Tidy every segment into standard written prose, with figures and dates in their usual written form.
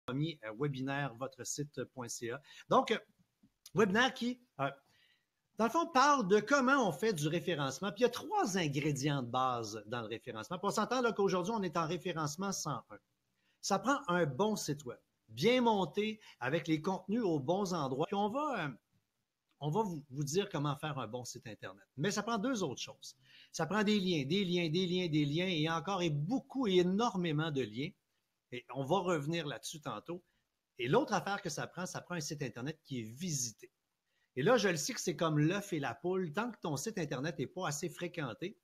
premier webinaire, votresite.ca. Donc, webinaire qui, dans le fond, parle de comment on fait du référencement. Puis il y a 3 ingrédients de base dans le référencement. Puis on s'entend qu'aujourd'hui, on est en référencement 101. Ça prend un bon site web, bien monté, avec les contenus aux bons endroits. Puis on va vous dire comment faire un bon site Internet. Mais ça prend 2 autres choses. Ça prend des liens, et encore, et beaucoup, et énormément de liens. Et on va revenir là-dessus tantôt. Et l'autre affaire que ça prend un site Internet qui est visité. Et là, je le sais que c'est comme l'œuf et la poule. Tant que ton site Internet n'est pas assez fréquenté,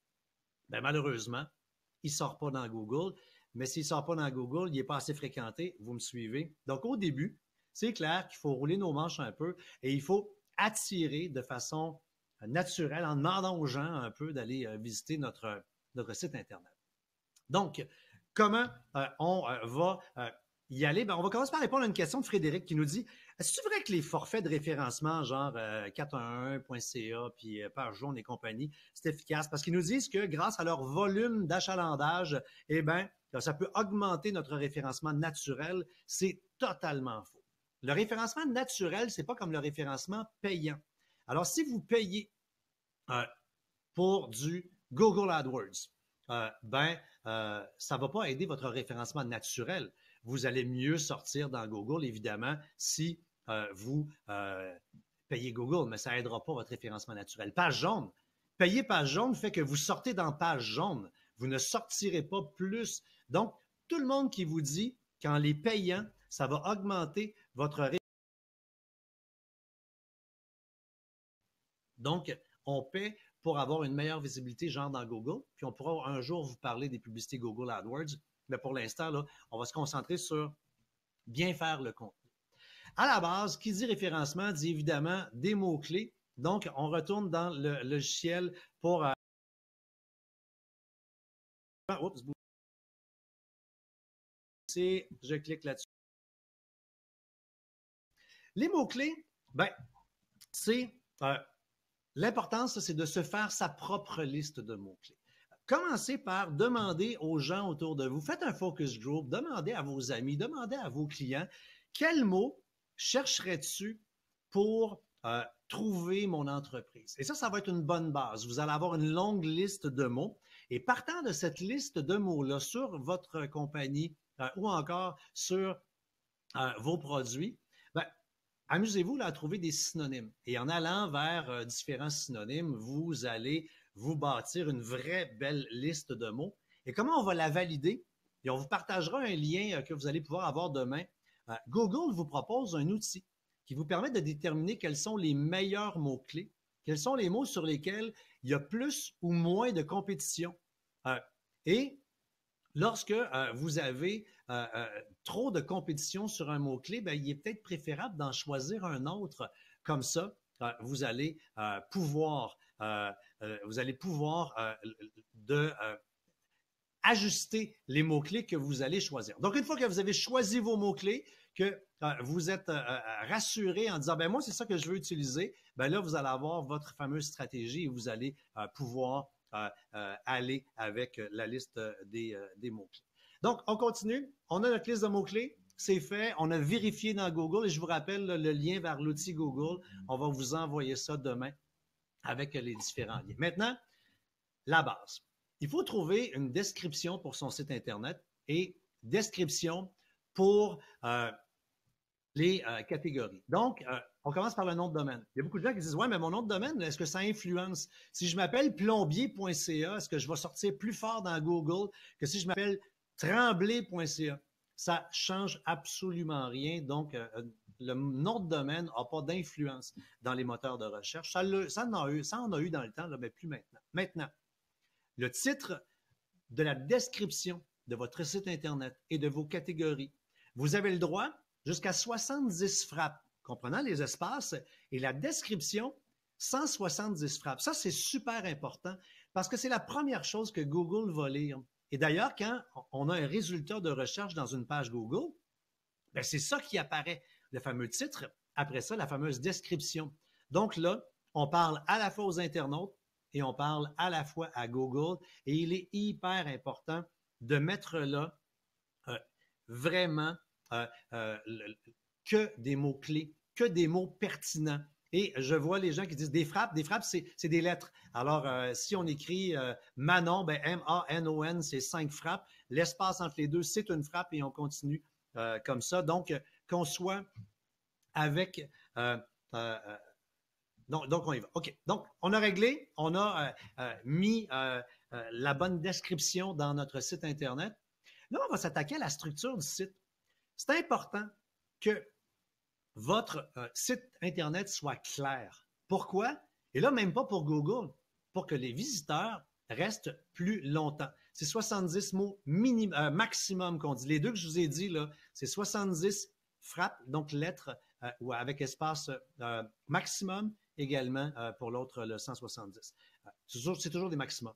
bien malheureusement, il ne sort pas dans Google. Mais s'il ne sort pas dans Google, il n'est pas assez fréquenté. Vous me suivez? Donc, au début, c'est clair qu'il faut rouler nos manches un peu et il faut attirer de façon naturelle en demandant aux gens un peu d'aller visiter notre site Internet. Donc, comment on va y aller? Bien, on va commencer par répondre à une question de Frédéric qui nous dit « Est-ce vrai que les forfaits de référencement, genre 411.ca, puis Page Jaune et compagnie, c'est efficace? » Parce qu'ils nous disent que grâce à leur volume d'achalandage, eh bien, ça peut augmenter notre référencement naturel. C'est totalement faux. Le référencement naturel, ce n'est pas comme le référencement payant. Alors, si vous payez pour du Google AdWords, ça ne va pas aider votre référencement naturel. Vous allez mieux sortir dans Google, évidemment, si vous payez Google, mais ça n'aidera pas votre référencement naturel. Page jaune. Payer page jaune fait que vous sortez dans page jaune. Vous ne sortirez pas plus. Donc, tout le monde qui vous dit qu'en les payant, ça va augmenter votre référencement. Donc, on paie pour avoir une meilleure visibilité, genre dans Google, puis on pourra un jour vous parler des publicités Google AdWords, mais pour l'instant, là, on va se concentrer sur bien faire le contenu. À la base, qui dit référencement dit évidemment des mots-clés. Donc, on retourne dans le logiciel pour... je clique là-dessus. Les mots-clés, ben, c'est... l'importance, c'est de se faire sa propre liste de mots-clés. Commencez par demander aux gens autour de vous. Faites un focus group, demandez à vos amis, demandez à vos clients, quels mots chercherais-tu pour trouver mon entreprise? Et ça va être une bonne base. Vous allez avoir une longue liste de mots. Et partant de cette liste de mots-là sur votre compagnie ou encore sur vos produits, amusez-vous là, à trouver des synonymes. Et en allant vers différents synonymes, vous allez vous bâtir une vraie belle liste de mots. Et comment on va la valider? Et on vous partagera un lien que vous allez pouvoir avoir demain. Google vous propose un outil qui vous permet de déterminer quels sont les meilleurs mots-clés, quels sont les mots sur lesquels il y a plus ou moins de compétition. Et lorsque vous avez trop de compétition sur un mot-clé, il est peut-être préférable d'en choisir un autre. Comme ça, vous allez pouvoir ajuster les mots-clés que vous allez choisir. Donc, une fois que vous avez choisi vos mots-clés, que vous êtes rassuré en disant, moi, c'est ça que je veux utiliser, là, vous allez avoir votre fameuse stratégie et vous allez pouvoir aller avec la liste des mots-clés. Donc, on continue. On a notre liste de mots-clés. C'est fait. On a vérifié dans Google et je vous rappelle le lien vers l'outil Google. On va vous envoyer ça demain avec les différents liens. Maintenant, la base. Il faut trouver une description pour son site Internet et description pour les catégories. Donc, on commence par le nom de domaine. Il y a beaucoup de gens qui disent « Ouais, mais mon nom de domaine, est-ce que ça influence? Si je m'appelle plombier.ca, est-ce que je vais sortir plus fort dans Google que si je m'appelle tremblay.ca? » Ça change absolument rien. Donc, le nom de domaine n'a pas d'influence dans les moteurs de recherche. Ça en a eu dans le temps, là, mais plus maintenant. Maintenant, le titre de la description de votre site Internet et de vos catégories. Vous avez le droit jusqu'à 70 frappes, comprenant les espaces, et la description, 170 frappes. Ça, c'est super important parce que c'est la première chose que Google va lire. Et d'ailleurs, quand on a un résultat de recherche dans une page Google, c'est ça qui apparaît, le fameux titre. Après ça, la fameuse description. Donc là, on parle à la fois aux internautes et on parle à la fois à Google. Et il est hyper important de mettre là vraiment que des mots-clés, que des mots pertinents. Et je vois les gens qui disent des frappes, c'est des lettres. Alors, si on écrit Manon, ben M-A-N-O-N, c'est 5 frappes. L'espace entre les deux, c'est une frappe et on continue comme ça. Donc, qu'on soit avec... donc, on y va. OK. Donc, on a réglé, on a mis la bonne description dans notre site Internet. Là, on va s'attaquer à la structure du site. C'est important que votre site Internet soit clair. Pourquoi? Et là, même pas pour Google, pour que les visiteurs restent plus longtemps. C'est 70 mots maximum qu'on dit. Les deux que je vous ai dit, là, c'est 70 frappes, donc lettres ou avec espace maximum également pour l'autre, le 170. C'est toujours des maximums.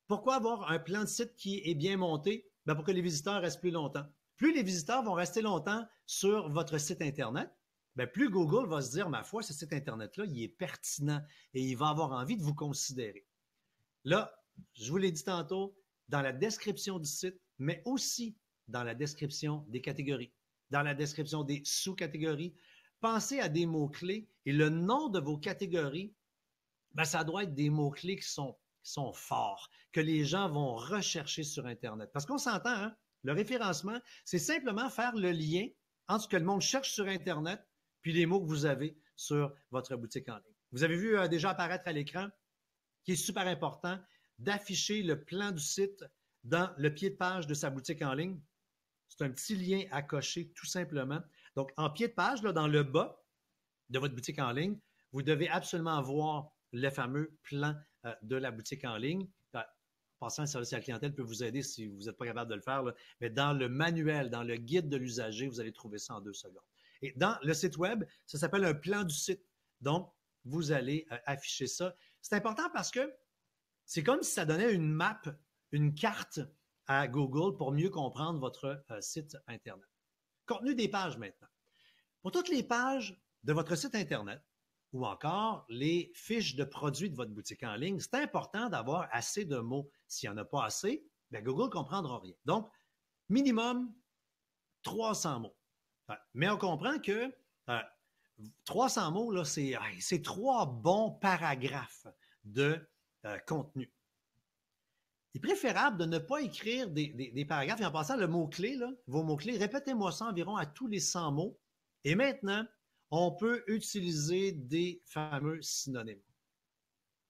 Pourquoi avoir un plan de site qui est bien monté? Ben pour que les visiteurs restent plus longtemps. Plus les visiteurs vont rester longtemps sur votre site Internet, bien, plus Google va se dire, ma foi, ce site Internet-là, il est pertinent et il va avoir envie de vous considérer. Là, je vous l'ai dit tantôt, dans la description du site, mais aussi dans la description des catégories, dans la description des sous-catégories, pensez à des mots-clés et le nom de vos catégories, bien, ça doit être des mots-clés qui sont forts, que les gens vont rechercher sur Internet. Parce qu'on s'entend, hein? Le référencement, c'est simplement faire le lien entre ce que le monde cherche sur Internet puis les mots que vous avez sur votre boutique en ligne. Vous avez vu déjà apparaître à l'écran qu'il est super important d'afficher le plan du site dans le pied de page de sa boutique en ligne. C'est un petit lien à cocher tout simplement. Donc, en pied de page, là, dans le bas de votre boutique en ligne, vous devez absolument voir le fameux plan de la boutique en ligne. Passant, le service à la clientèle peut vous aider si vous n'êtes pas capable de le faire. Là. Mais dans le manuel, dans le guide de l'usager, vous allez trouver ça en 2 secondes. Et dans le site web, ça s'appelle un plan du site. Donc, vous allez afficher ça. C'est important parce que c'est comme si ça donnait une map, une carte à Google pour mieux comprendre votre site Internet. Contenu des pages maintenant. Pour toutes les pages de votre site Internet, ou encore les fiches de produits de votre boutique en ligne, c'est important d'avoir assez de mots. S'il n'y en a pas assez, bien Google ne comprendra rien. Donc, minimum 300 mots. Mais on comprend que 300 mots, là, c'est 3 bons paragraphes de contenu. Il est préférable de ne pas écrire des paragraphes. Et en passant, le mot-clé, là, vos mots-clés, répétez-moi ça environ à tous les 100 mots. Et maintenant, on peut utiliser des fameux synonymes.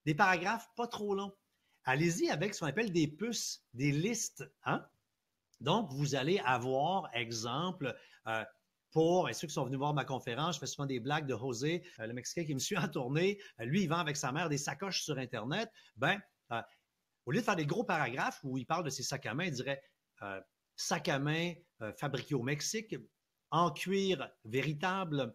Des paragraphes pas trop longs. Allez-y avec ce qu'on appelle des puces, des listes. Hein? Donc, vous allez avoir, exemple, pour ceux qui sont venus voir ma conférence, je fais souvent des blagues de José, le Mexicain qui me suit en tournée. Lui, il vend avec sa mère des sacoches sur Internet. Ben, au lieu de faire des gros paragraphes où il parle de ses sacs à main, il dirait sac à main fabriqué au Mexique, en cuir véritable,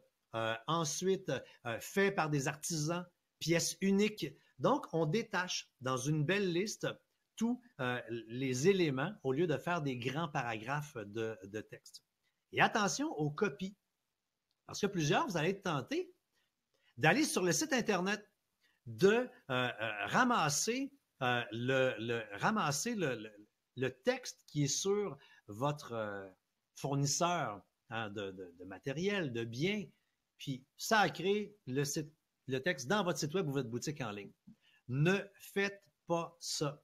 ensuite fait par des artisans, pièces uniques. Donc, on détache dans une belle liste tous les éléments au lieu de faire des grands paragraphes de texte. Et attention aux copies, parce que plusieurs, vous allez être tentés d'aller sur le site Internet, de ramasser le texte qui est sur votre fournisseur hein, de matériel, de biens, puis sacrer le texte dans votre site web ou votre boutique en ligne. Ne faites pas ça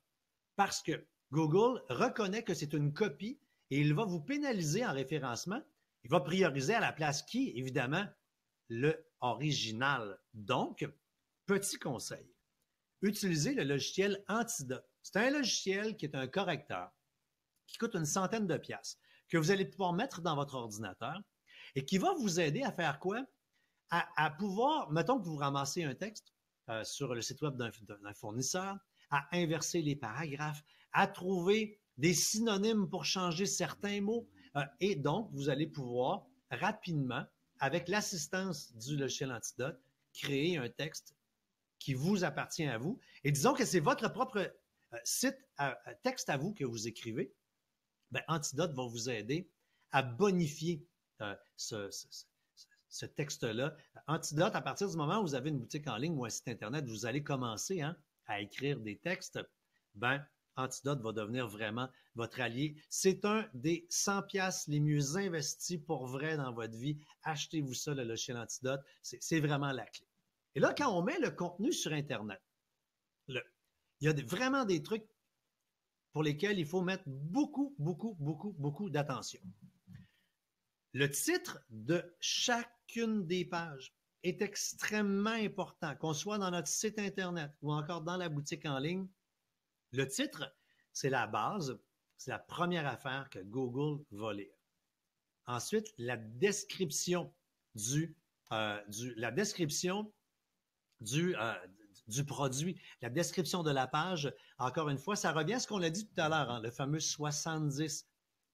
parce que Google reconnaît que c'est une copie et il va vous pénaliser en référencement. Il va prioriser à la place qui, évidemment, le original. Donc, petit conseil, utilisez le logiciel Antidote. C'est un logiciel qui est un correcteur qui coûte une centaine de piastres, que vous allez pouvoir mettre dans votre ordinateur et qui va vous aider à faire quoi? À pouvoir, mettons que vous ramassez un texte sur le site web d'un fournisseur, à inverser les paragraphes, à trouver des synonymes pour changer certains mots. Et donc, vous allez pouvoir rapidement, avec l'assistance du logiciel Antidote, créer un texte qui vous appartient à vous. Et disons que c'est votre propre texte à vous que vous écrivez. Bien, Antidote va vous aider à bonifier ce texte-là. Antidote, à partir du moment où vous avez une boutique en ligne ou un site Internet, vous allez commencer à écrire des textes. Ben, Antidote va devenir vraiment votre allié. C'est un des 100 pièces les mieux investis pour vrai dans votre vie. Achetez-vous ça, le logiciel Antidote. C'est vraiment la clé. Et là, quand on met le contenu sur Internet, il y a vraiment des trucs pour lesquels il faut mettre beaucoup d'attention. Le titre de chacune des pages est extrêmement important, qu'on soit dans notre site Internet ou encore dans la boutique en ligne. Le titre, c'est la base, c'est la première affaire que Google va lire. Ensuite, la description du produit, la description de la page. Encore une fois, ça revient à ce qu'on a dit tout à l'heure, hein, le fameux 70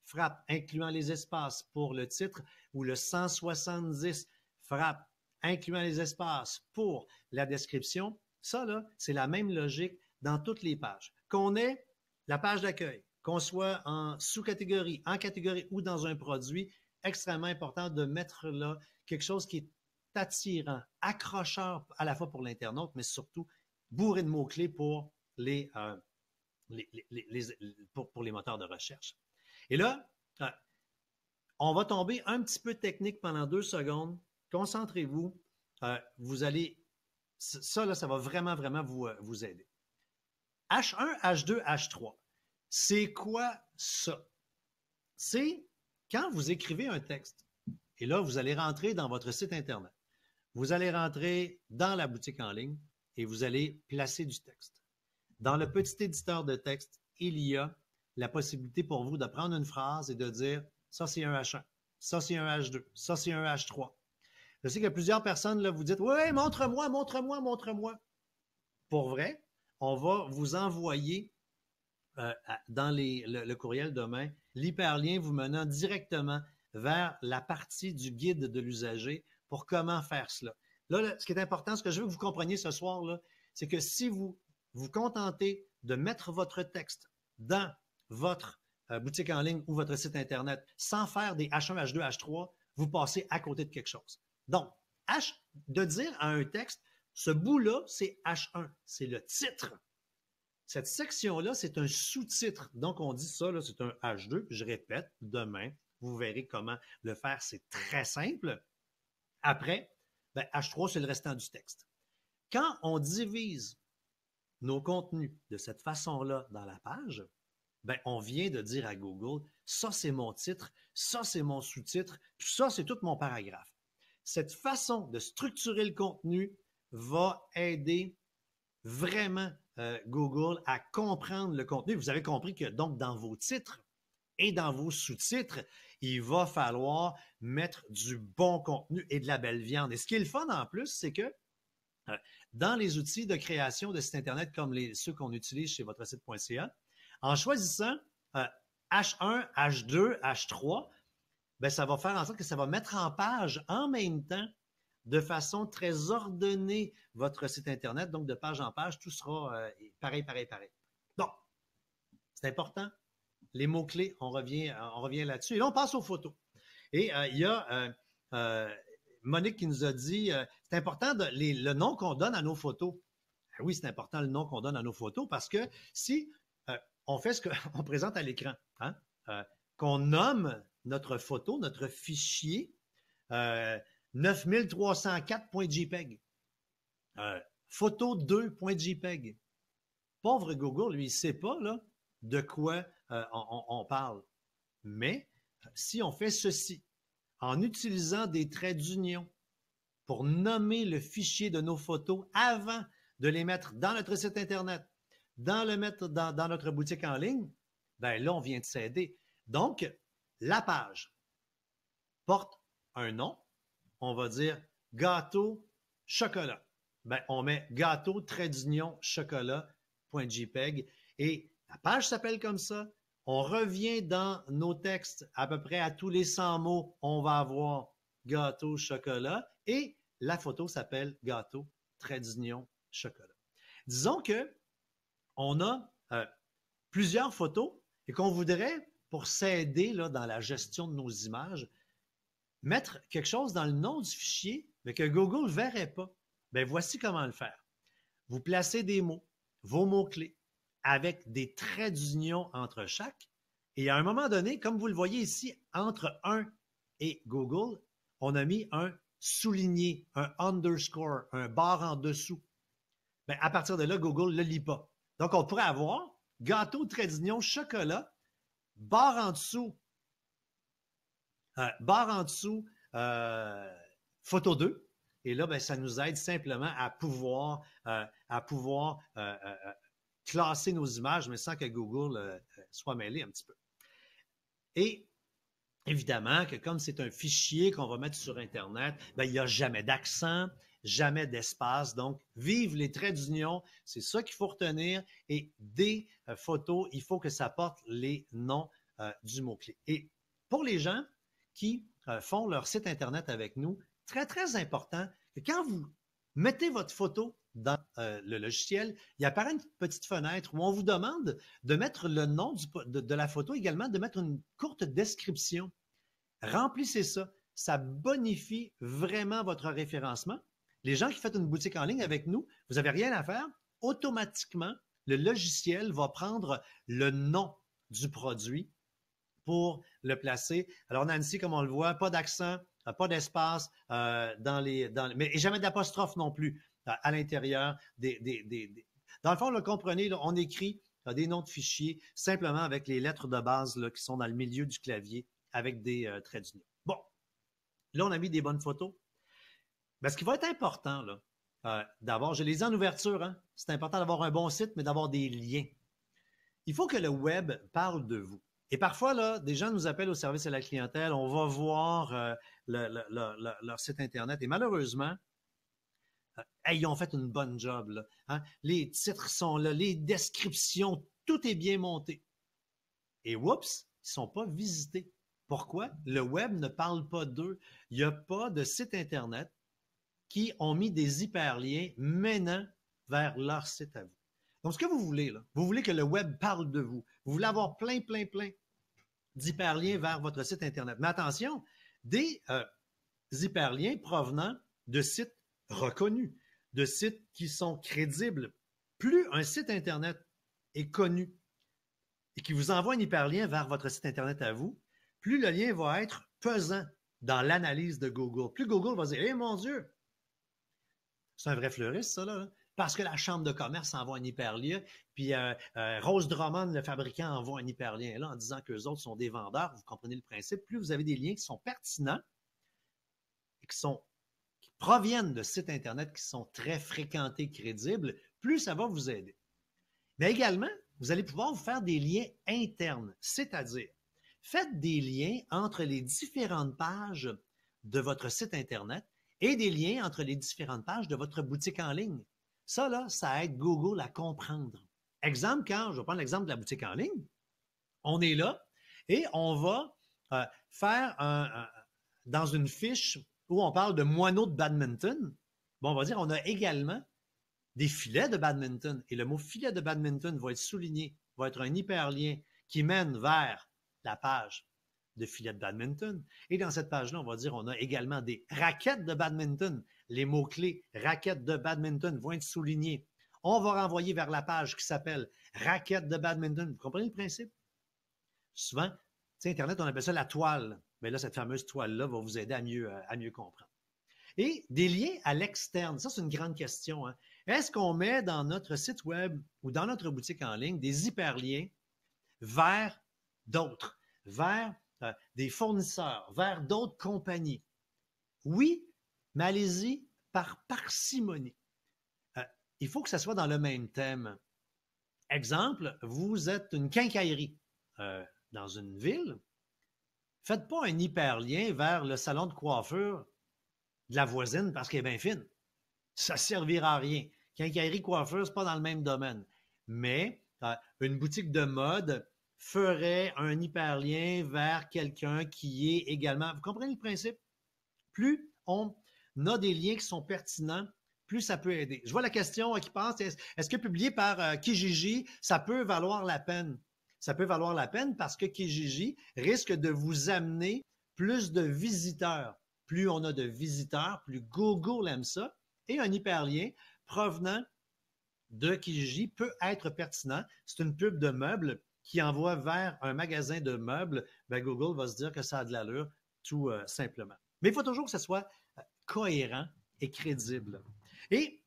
frappes, incluant les espaces pour le titre, ou le 170 frappes, incluant les espaces pour la description. Ça, là, c'est la même logique dans toutes les pages. Qu'on ait la page d'accueil, qu'on soit en sous-catégorie, en catégorie ou dans un produit, extrêmement important de mettre là quelque chose qui est attirant, accrocheur à la fois pour l'internaute, mais surtout bourré de mots-clés pour les moteurs de recherche. Et là, on va tomber un petit peu technique pendant 2 secondes. Concentrez-vous. Vous allez... Ça, là, ça va vraiment vous aider. H1, H2, H3. C'est quoi ça? C'est quand vous écrivez un texte, et là, vous allez rentrer dans votre site Internet. Vous allez rentrer dans la boutique en ligne et vous allez placer du texte. Dans le petit éditeur de texte, il y a la possibilité pour vous de prendre une phrase et de dire « ça, c'est un H1, ça, c'est un H2, ça, c'est un H3 ». Je sais qu'il y a plusieurs personnes, là, vous dites « oui, montre-moi, montre-moi, montre-moi ». Pour vrai, on va vous envoyer dans le courriel demain l'hyperlien vous menant directement vers la partie du guide de l'usager pour comment faire cela. Là, ce qui est important, ce que je veux que vous compreniez ce soir, là, c'est que si vous vous contentez de mettre votre texte dans votre boutique en ligne ou votre site Internet sans faire des H1, H2, H3, vous passez à côté de quelque chose. Donc, de dire à un texte, ce bout-là, c'est H1, c'est le titre. Cette section-là, c'est un sous-titre. Donc, on dit ça, là, c'est un H2. Je répète, demain, vous verrez comment le faire. C'est très simple. Après, ben, H3, c'est le restant du texte. Quand on divise nos contenus de cette façon-là dans la page, ben, on vient de dire à Google, ça, c'est mon titre, ça, c'est mon sous-titre, puis ça, c'est tout mon paragraphe. Cette façon de structurer le contenu va aider vraiment Google à comprendre le contenu. Vous avez compris que donc dans vos titres et dans vos sous-titres, il va falloir mettre du bon contenu et de la belle viande. Et ce qui est le fun en plus, c'est que dans les outils de création de sites Internet comme ceux qu'on utilise chez votresite.ca, en choisissant H1, H2, H3, ben, ça va faire en sorte que ça va mettre en page en même temps de façon très ordonnée votre site Internet. Donc, de page en page, tout sera pareil. Donc, c'est important. Les mots-clés, on revient là-dessus. Et là, on passe aux photos. Et il y a Monique qui nous a dit, c'est important le nom qu'on donne à nos photos. Oui, c'est important le nom qu'on donne à nos photos parce que si on fait ce qu'on présente à l'écran, hein, qu'on nomme notre photo, notre fichier, 9304.jpg, photo2.jpg. Pauvre Google, lui, il ne sait pas là, de quoi on parle. Mais si on fait ceci, en utilisant des traits d'union pour nommer le fichier de nos photos avant de les mettre dans notre site Internet, le mettre dans notre boutique en ligne, ben là, on vient de s'aider. Donc, la page porte un nom. On va dire gâteau chocolat. Ben, on met gâteau trait d'union chocolat.jpg et la page s'appelle comme ça. On revient dans nos textes à peu près à tous les 100 mots. On va avoir gâteau chocolat et la photo s'appelle gâteau trait d'union chocolat. Disons que on a plusieurs photos et qu'on voudrait, pour s'aider là, dans la gestion de nos images, mettre quelque chose dans le nom du fichier, mais que Google ne verrait pas. Bien, voici comment le faire. Vous placez des mots, vos mots-clés, avec des traits d'union entre chaque. Et à un moment donné, comme vous le voyez ici, entre 1 et Google, on a mis un souligné, un underscore, un barre en dessous. Bien, à partir de là, Google ne le lit pas. Donc, on pourrait avoir gâteau, trait d'union, chocolat, barre en dessous, photo 2. Et là, bien, ça nous aide simplement à pouvoir classer nos images, mais sans que Google soit mêlé un petit peu. Et évidemment que comme c'est un fichier qu'on va mettre sur Internet, bien, il n'y a jamais d'accent, jamais d'espace. Donc, vive les traits d'union, c'est ça qu'il faut retenir. Et des photos, il faut que ça porte les noms du mot-clé. Et pour les gens qui font leur site Internet avec nous, très, très important que quand vous mettez votre photo dans le logiciel, il apparaît une petite fenêtre où on vous demande de mettre le nom de la photo, également de mettre une courte description. Remplissez ça. Ça bonifie vraiment votre référencement. Les gens qui font une boutique en ligne avec nous, vous n'avez rien à faire. Automatiquement, le logiciel va prendre le nom du produit pour le placer. Alors, Nancy, comme on le voit, pas d'accent, pas d'espace mais jamais d'apostrophe non plus à l'intérieur Dans le fond, là, comprenez, là, on écrit des noms de fichiers simplement avec les lettres de base là, qui sont dans le milieu du clavier avec des traits d'union. Bon, là, on a mis des bonnes photos. Mais ce qui va être important, là, d'avoir, je les ai en ouverture, hein, c'est important d'avoir un bon site, mais d'avoir des liens. Il faut que le web parle de vous. Et parfois, là, des gens nous appellent au service à la clientèle, on va voir leur site Internet et malheureusement, ils ont fait une bonne job. Là, hein? Les titres sont là, les descriptions, tout est bien monté. Et oups, ils ne sont pas visités. Pourquoi? Le web ne parle pas d'eux. Il n'y a pas de site Internet qui ont mis des hyperliens menant vers leur site à vous. Donc, ce que vous voulez, là, vous voulez que le web parle de vous. Vous voulez avoir plein d'hyperliens vers votre site Internet. Mais attention, des hyperliens provenant de sites reconnus, de sites qui sont crédibles. Plus un site Internet est connu et qui vous envoie un hyperlien vers votre site Internet à vous, plus le lien va être pesant dans l'analyse de Google. Plus Google va dire « Eh mon Dieu! » C'est un vrai fleuriste, ça, là. Hein? Parce que la Chambre de commerce envoie un hyperlien, puis Rose Drummond, le fabricant, envoie un hyperlien là en disant qu'eux autres sont des vendeurs. Vous comprenez le principe. Plus vous avez des liens qui sont pertinents et qui proviennent de sites Internet qui sont très fréquentés, crédibles, plus ça va vous aider. Mais également, vous allez pouvoir vous faire des liens internes, c'est-à-dire faites des liens entre les différentes pages de votre site Internet et des liens entre les différentes pages de votre boutique en ligne. Ça, là, ça aide Google à comprendre. Exemple, je vais prendre l'exemple de la boutique en ligne. On est là et on va faire dans une fiche où on parle de moineaux de badminton. Bon, on va dire on a également des filets de badminton. Et le mot filet de badminton va être souligné, va être un hyperlien qui mène vers la page de filet de badminton. Et dans cette page-là, on va dire on a également des raquettes de badminton. Les mots-clés raquettes de badminton vont être soulignés. On va renvoyer vers la page qui s'appelle raquettes de badminton. Vous comprenez le principe? Souvent, tu sais, Internet, on appelle ça la toile. Mais là, cette fameuse toile-là va vous aider à mieux comprendre. Et des liens à l'externe, ça, c'est une grande question. Hein? Est-ce qu'on met dans notre site web ou dans notre boutique en ligne des hyperliens vers d'autres, vers des fournisseurs, vers d'autres compagnies? Oui, mais allez-y par parcimonie. Il faut que ça soit dans le même thème. Exemple, vous êtes une quincaillerie dans une ville. Faites pas un hyperlien vers le salon de coiffure de la voisine parce qu'elle est bien fine. Ça ne servira à rien. Quincaillerie, coiffure, ce n'est pas dans le même domaine. Mais une boutique de mode ferait un hyperlien vers quelqu'un qui est également... Vous comprenez le principe? Plus on a des liens qui sont pertinents, plus ça peut aider. Je vois la question qui passe, est-ce que publier par Kijiji, ça peut valoir la peine? Ça peut valoir la peine parce que Kijiji risque de vous amener plus de visiteurs. Plus on a de visiteurs, plus Google aime ça. Et un hyperlien provenant de Kijiji peut être pertinent. C'est une pub de meubles qui envoie vers un magasin de meubles. Ben, Google va se dire que ça a de l'allure, tout simplement. Mais il faut toujours que ce soit cohérent et crédible. Et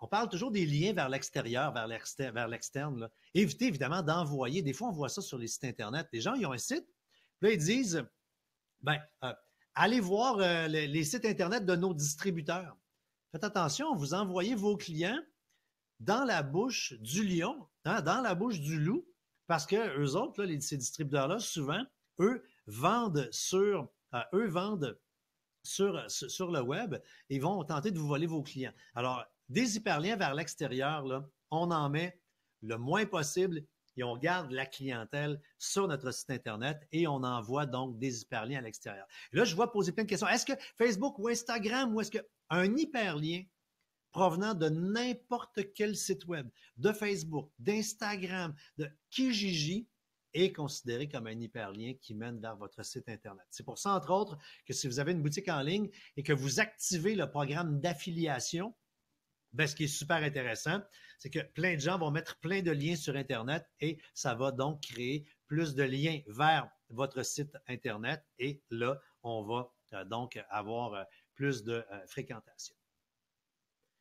on parle toujours des liens vers l'extérieur, vers l'externe. Là. Évitez évidemment d'envoyer. Des fois, on voit ça sur les sites Internet. Les gens, ils ont un site, puis là, ils disent, ben, allez voir les sites Internet de nos distributeurs. Faites attention, vous envoyez vos clients dans la bouche du lion, hein, dans la bouche du loup, parce que eux autres, là, ces distributeurs-là, souvent, eux vendent sur le web, ils vont tenter de vous voler vos clients. Alors, des hyperliens vers l'extérieur, là, on en met le moins possible et on garde la clientèle sur notre site Internet et on envoie donc des hyperliens à l'extérieur. Et là, je vois poser plein de questions. Est-ce que Facebook ou Instagram ou est-ce qu'un hyperlien provenant de n'importe quel site web, de Facebook, d'Instagram, de Kijiji, est considéré comme un hyperlien qui mène vers votre site Internet. C'est pour ça, entre autres, que si vous avez une boutique en ligne et que vous activez le programme d'affiliation, ben, ce qui est super intéressant, c'est que plein de gens vont mettre plein de liens sur Internet et ça va donc créer plus de liens vers votre site Internet et là, on va donc avoir plus de fréquentation.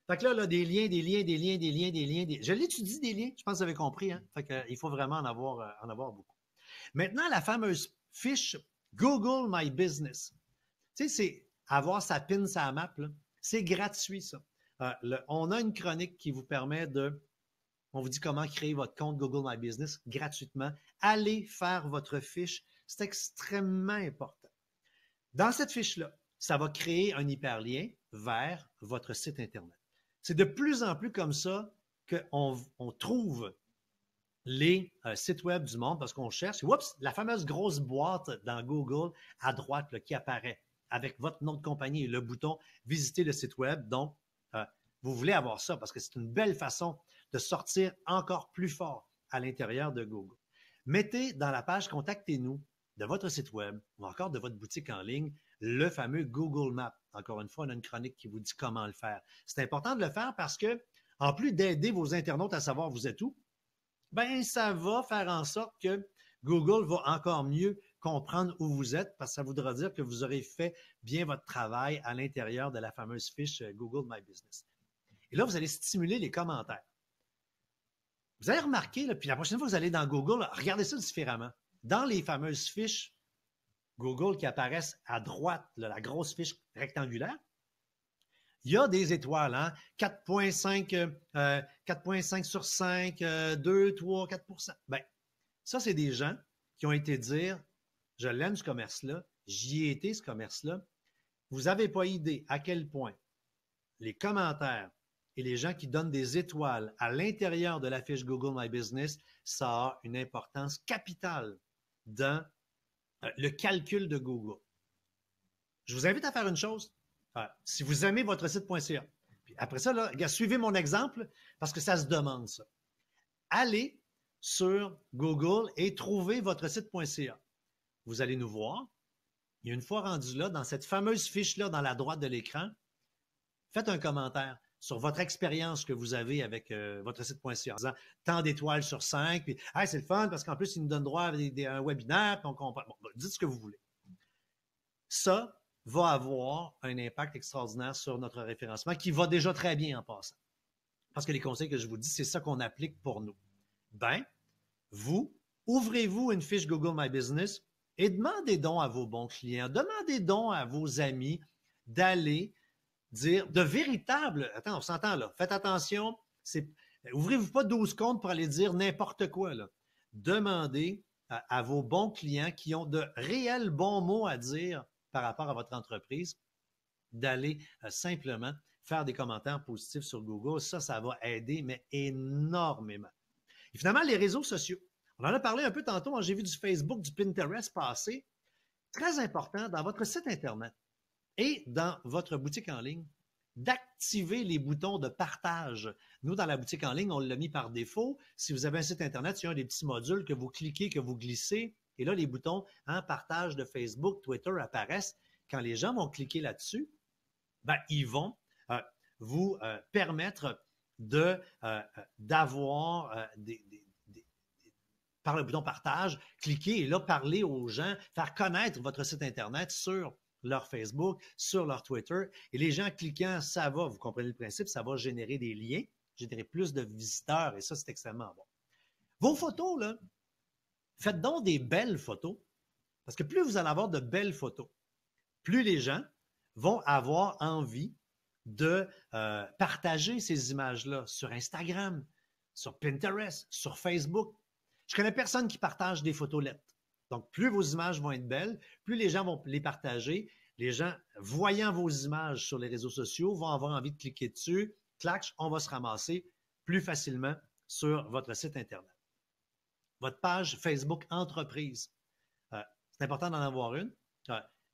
Fait que là, des liens. Je l'étudie des liens, je pense que vous avez compris. Hein? Fait que, il faut vraiment en avoir beaucoup. Maintenant, la fameuse fiche Google My Business. Tu sais, c'est avoir sa pin, sa map, là. C'est gratuit, ça. On a une chronique qui vous permet on vous dit comment créer votre compte Google My Business gratuitement. Allez faire votre fiche. C'est extrêmement important. Dans cette fiche-là, ça va créer un hyperlien vers votre site Internet. C'est de plus en plus comme ça qu'on trouve les sites web du monde parce qu'on cherche. Oups, la fameuse grosse boîte dans Google à droite là, qui apparaît avec votre nom de compagnie et le bouton « Visiter le site web ». Donc, vous voulez avoir ça parce que c'est une belle façon de sortir encore plus fort à l'intérieur de Google. Mettez dans la page « Contactez-nous » de votre site web ou encore de votre boutique en ligne le fameux Google Maps. Encore une fois, on a une chronique qui vous dit comment le faire. C'est important de le faire parce que, en plus d'aider vos internautes à savoir vous êtes où, ben ça va faire en sorte que Google va encore mieux comprendre où vous êtes parce que ça voudra dire que vous aurez fait bien votre travail à l'intérieur de la fameuse fiche Google My Business. Et là, vous allez stimuler les commentaires. Vous allez remarquer, là, puis la prochaine fois que vous allez dans Google, là, regardez ça différemment. Dans les fameuses fiches Google qui apparaissent à droite, là, la grosse fiche rectangulaire, il y a des étoiles, hein? 4,5 sur 5, 2, 3, 4 %. Bien, ça, c'est des gens qui ont été dire, je l'aime ce commerce-là, j'y ai été ce commerce-là. Vous n'avez pas idée à quel point les commentaires et les gens qui donnent des étoiles à l'intérieur de la fiche Google My Business, ça a une importance capitale dans le calcul de Google. Je vous invite à faire une chose. Si vous aimez votre site.ca, puis après ça, là, suivez mon exemple parce que ça se demande ça. Allez sur Google et trouvez votre site.ca. Vous allez nous voir. Et une fois rendu là, dans cette fameuse fiche-là, dans la droite de l'écran, faites un commentaire sur votre expérience que vous avez avec votre site.ca en disant tant d'étoiles sur 5, puis hey, c'est le fun parce qu'en plus, il nous donne droit à un webinaire, puis on comprend. Bon, dites ce que vous voulez. Ça va avoir un impact extraordinaire sur notre référencement qui va déjà très bien en passant. Parce que les conseils que je vous dis, c'est ça qu'on applique pour nous. Ben, vous, ouvrez-vous une fiche Google My Business et demandez donc à vos bons clients, demandez donc à vos amis d'aller dire de véritables, attends, on s'entend là, faites attention, ouvrez-vous pas 12 comptes pour aller dire n'importe quoi là. Demandez à vos bons clients qui ont de réels bons mots à dire par rapport à votre entreprise, d'aller simplement faire des commentaires positifs sur Google. Ça va aider, mais énormément. Et finalement, les réseaux sociaux. On en a parlé un peu tantôt, j'ai vu du Facebook, du Pinterest passer. Très important dans votre site Internet et dans votre boutique en ligne, d'activer les boutons de partage. Nous, dans la boutique en ligne, on l'a mis par défaut. Si vous avez un site Internet, il y a un des petits modules que vous cliquez, que vous glissez. Et là, les boutons partage de Facebook, Twitter apparaissent. Quand les gens vont cliquer là-dessus, ben, ils vont vous permettre d'avoir par le bouton partage, cliquez et là, parler aux gens, faire connaître votre site Internet sur leur Facebook, sur leur Twitter. Et les gens cliquant, ça va, vous comprenez le principe, ça va générer des liens, générer plus de visiteurs et ça, c'est extrêmement bon. Vos photos, là, faites donc des belles photos parce que plus vous allez avoir de belles photos, plus les gens vont avoir envie de partager ces images-là sur Instagram, sur Pinterest, sur Facebook. Je connais personne qui partage des photos lettres. Donc, plus vos images vont être belles, plus les gens vont les partager. Les gens, voyant vos images sur les réseaux sociaux, vont avoir envie de cliquer dessus. Clac, on va se ramasser plus facilement sur votre site Internet. Votre page Facebook entreprise. C'est important d'en avoir une.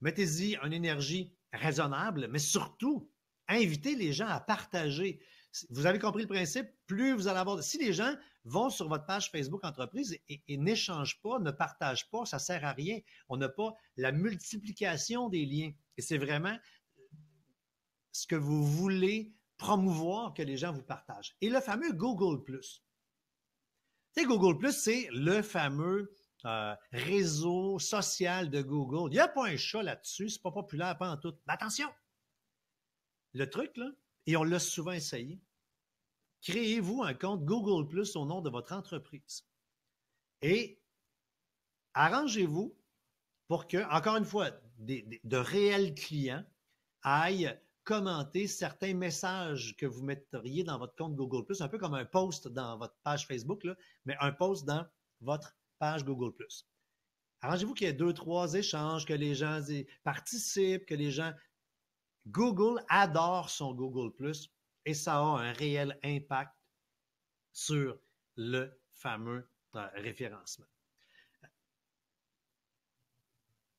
Mettez-y une énergie raisonnable, mais surtout, invitez les gens à partager. Vous avez compris le principe, plus vous allez avoir... Si les gens vont sur votre page Facebook entreprise et n'échangent pas, ne partagent pas, ça ne sert à rien. On n'a pas la multiplication des liens. Et c'est vraiment ce que vous voulez promouvoir que les gens vous partagent. Et le fameux Google+. Tu sais, Google+, c'est le fameux réseau social de Google. Il n'y a pas un chat là-dessus, c'est pas populaire, pas en tout. Mais attention! Le truc, là, et on l'a souvent essayé, créez-vous un compte Google+ au nom de votre entreprise. Et arrangez-vous pour que, encore une fois, de réels clients aillent commenter certains messages que vous metteriez dans votre compte Google+, un peu comme un post dans votre page Facebook, là, mais un post dans votre page Google+. Arrangez-vous qu'il y ait 2-3 échanges, que les gens participent, que les gens... Google adore son Google+, et ça a un réel impact sur le fameux référencement.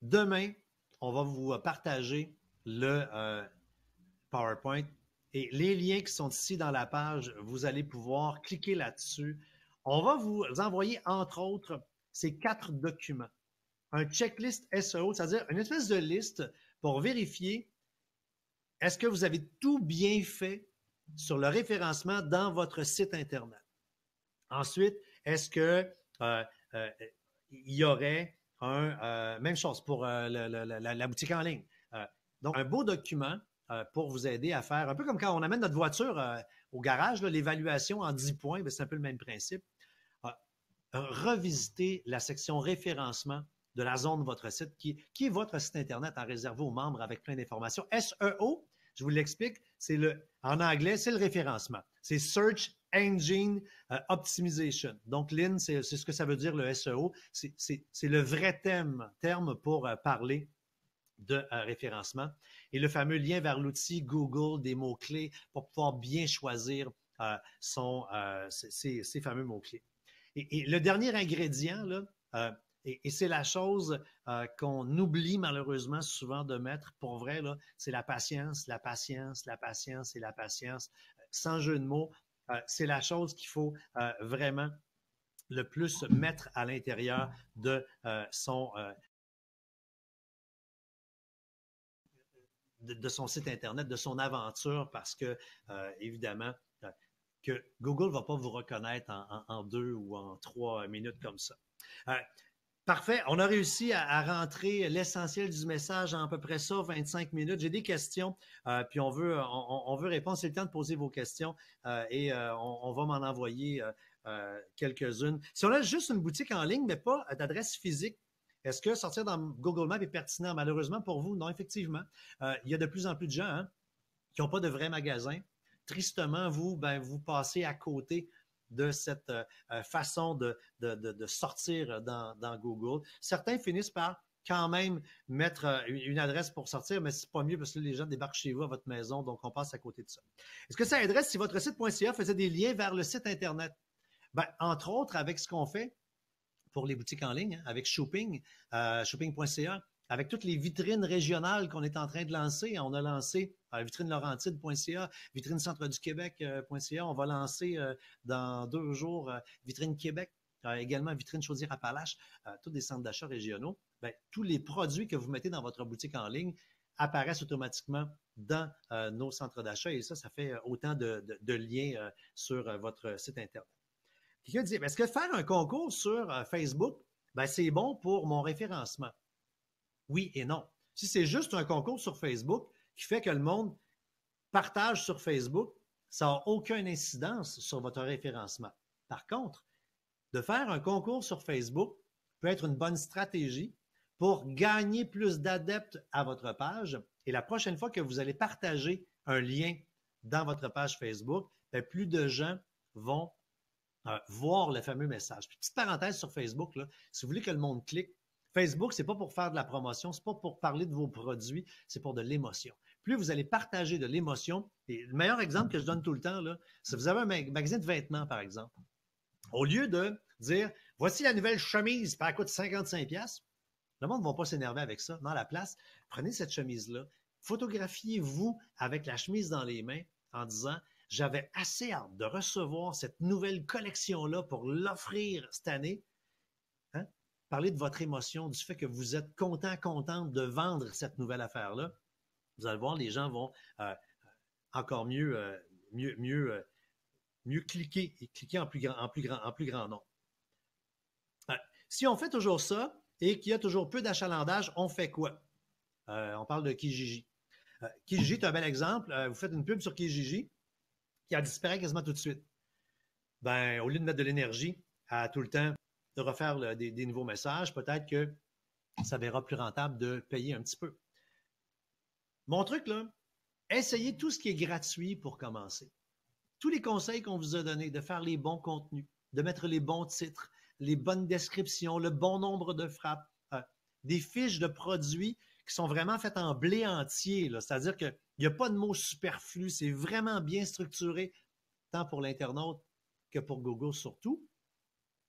Demain, on va vous partager le PowerPoint et les liens qui sont ici dans la page, vous allez pouvoir cliquer là-dessus. On va vous envoyer, entre autres, ces 4 documents. Un checklist SEO, c'est-à-dire une espèce de liste pour vérifier est-ce que vous avez tout bien fait sur le référencement dans votre site Internet. Ensuite, est-ce que il y aurait même chose pour la boutique en ligne. Donc, un beau document pour vous aider à faire, un peu comme quand on amène notre voiture au garage, l'évaluation en 10 points, c'est un peu le même principe. Revisiter la section référencement de la zone de votre site, qui est votre site Internet en réservé aux membres avec plein d'informations. SEO, je vous l'explique, en anglais, c'est le référencement. C'est Search Engine Optimization. Donc, Lynn, c'est ce que ça veut dire le SEO. C'est le vrai terme pour parler de référencement. Et le fameux lien vers l'outil Google des mots-clés pour pouvoir bien choisir ces fameux mots-clés. Et le dernier ingrédient, là, et c'est la chose qu'on oublie malheureusement souvent de mettre, pour vrai, là, c'est la patience, la patience, la patience et la patience. Sans jeu de mots, c'est la chose qu'il faut vraiment le plus mettre à l'intérieur de son site Internet, de son aventure, parce que, évidemment, que Google ne va pas vous reconnaître en 2 ou en 3 minutes comme ça. Parfait. On a réussi à rentrer l'essentiel du message en à peu près ça, 25 minutes. J'ai des questions, puis on veut répondre. C'est le temps de poser vos questions et on va m'en envoyer quelques-unes. Si on a juste une boutique en ligne, mais pas d'adresse physique, est-ce que sortir dans Google Maps est pertinent? Malheureusement pour vous, non, effectivement. Il y a de plus en plus de gens qui n'ont pas de vrais magasins. Tristement, vous passez à côté de cette façon de sortir dans Google. Certains finissent par quand même mettre une adresse pour sortir, mais c'est pas mieux parce que les gens débarquent chez vous à votre maison, donc on passe à côté de ça. Est-ce que ça aiderait si votre site.ca faisait des liens vers le site Internet? Entre autres, avec ce qu'on fait pour les boutiques en ligne, avec Shopping, shopping.ca, avec toutes les vitrines régionales qu'on est en train de lancer. On a lancé vitrine-laurentide.ca, vitrine-centre-du-Québec.ca. On va lancer dans 2 jours Vitrine Québec, également Vitrine Chaudière-Appalaches, tous des centres d'achat régionaux. Tous les produits que vous mettez dans votre boutique en ligne, apparaissent automatiquement dans nos centres d'achat et ça fait autant de liens sur votre site Internet. Quelqu'un dit, est-ce que faire un concours sur Facebook, ben, c'est bon pour mon référencement? Oui et non. Si c'est juste un concours sur Facebook qui fait que le monde partage sur Facebook, ça n'a aucune incidence sur votre référencement. Par contre, de faire un concours sur Facebook peut être une bonne stratégie pour gagner plus d'adeptes à votre page. Et la prochaine fois que vous allez partager un lien dans votre page Facebook, bien, plus de gens vont voir le fameux message. Puis, petite parenthèse sur Facebook, là, si vous voulez que le monde clique, Facebook, ce n'est pas pour faire de la promotion, ce n'est pas pour parler de vos produits, c'est pour de l'émotion. Plus vous allez partager de l'émotion, et le meilleur exemple que je donne tout le temps, là, si vous avez un magasin de vêtements, par exemple, au lieu de dire « Voici la nouvelle chemise, puis elle coûte 55$, le monde ne va pas s'énerver avec ça. Dans la place, prenez cette chemise-là, photographiez-vous avec la chemise dans les mains en disant « J'avais assez hâte de recevoir cette nouvelle collection-là pour l'offrir cette année. » Hein? Parlez de votre émotion, du fait que vous êtes content, contente de vendre cette nouvelle affaire-là. Vous allez voir, les gens vont encore mieux cliquer et cliquer en plus grand nombre. Si on fait toujours ça et qu'il y a toujours peu d'achalandage, on fait quoi? On parle de Kijiji. Kijiji est un bel exemple. Vous faites une pub sur Kijiji qui a disparu quasiment tout de suite. Ben, au lieu de mettre de l'énergie à tout le temps de refaire des nouveaux messages, peut-être que ça verra plus rentable de payer un petit peu. Mon truc, là, essayez tout ce qui est gratuit pour commencer. Tous les conseils qu'on vous a donnés, de faire les bons contenus, de mettre les bons titres, les bonnes descriptions, le bon nombre de frappes, des fiches de produits qui sont vraiment faites en blé entier, c'est-à-dire qu'il n'y a pas de mots superflus, c'est vraiment bien structuré, tant pour l'internaute que pour Google surtout.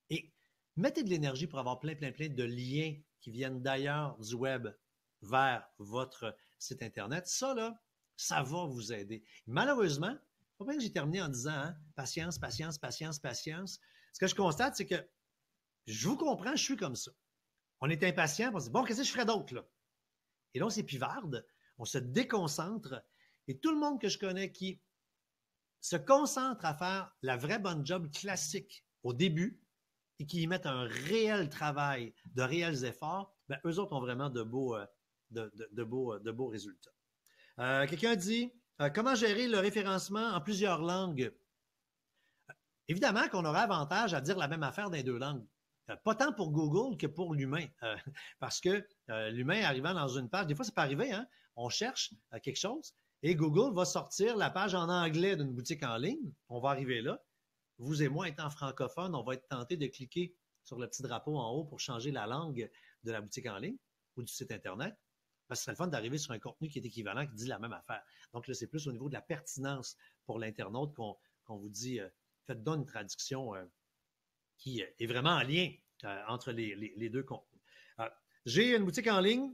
Et mettez de l'énergie pour avoir plein de liens qui viennent d'ailleurs du web vers votre site Internet. Ça, là, ça va vous aider. Malheureusement, pas bien que j'ai terminé en disant patience, patience, patience, patience. Ce que je constate, c'est que je vous comprends, je suis comme ça. On est impatient, on se dit bon, qu'est-ce que je ferais d'autre là? Et là, on s'épivarde, on se déconcentre. Et tout le monde que je connais qui se concentre à faire la vraie bonne job classique au début et qui y mettent un réel travail, de réels efforts, ben, eux autres ont vraiment de beaux résultats. Quelqu'un dit comment gérer le référencement en plusieurs langues? Évidemment qu'on aurait avantage à dire la même affaire dans les deux langues. Pas tant pour Google que pour l'humain. Parce que l'humain arrivant dans une page, des fois ça peut arriver, hein? On cherche quelque chose et Google va sortir la page en anglais d'une boutique en ligne. On va arriver là. Vous et moi étant francophones, on va être tentés de cliquer sur le petit drapeau en haut pour changer la langue de la boutique en ligne ou du site Internet. Parce que ce serait le fun d'arriver sur un contenu qui est équivalent, qui dit la même affaire. Donc là, c'est plus au niveau de la pertinence pour l'internaute qu'on vous dit faites donc une traduction qui est vraiment en lien entre les deux contenus. J'ai une boutique en ligne,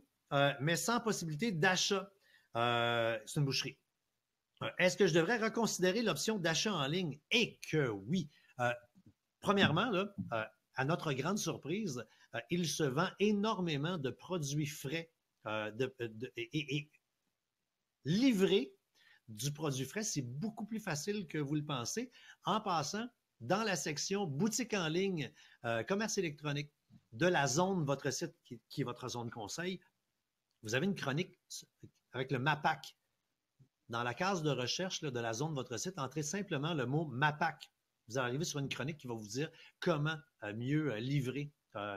mais sans possibilité d'achat. C'est une boucherie. Est-ce que je devrais reconsidérer l'option d'achat en ligne? Et que oui. Premièrement, là, à notre grande surprise, il se vend énormément de produits frais et livrer du produit frais, c'est beaucoup plus facile que vous le pensez. En passant, dans la section boutique en ligne, commerce électronique de la zone de votre site, qui est votre zone conseil, vous avez une chronique avec le MAPAC. Dans la case de recherche là, de la zone de votre site, entrez simplement le mot MAPAC. Vous allez arriver sur une chronique qui va vous dire comment mieux livrer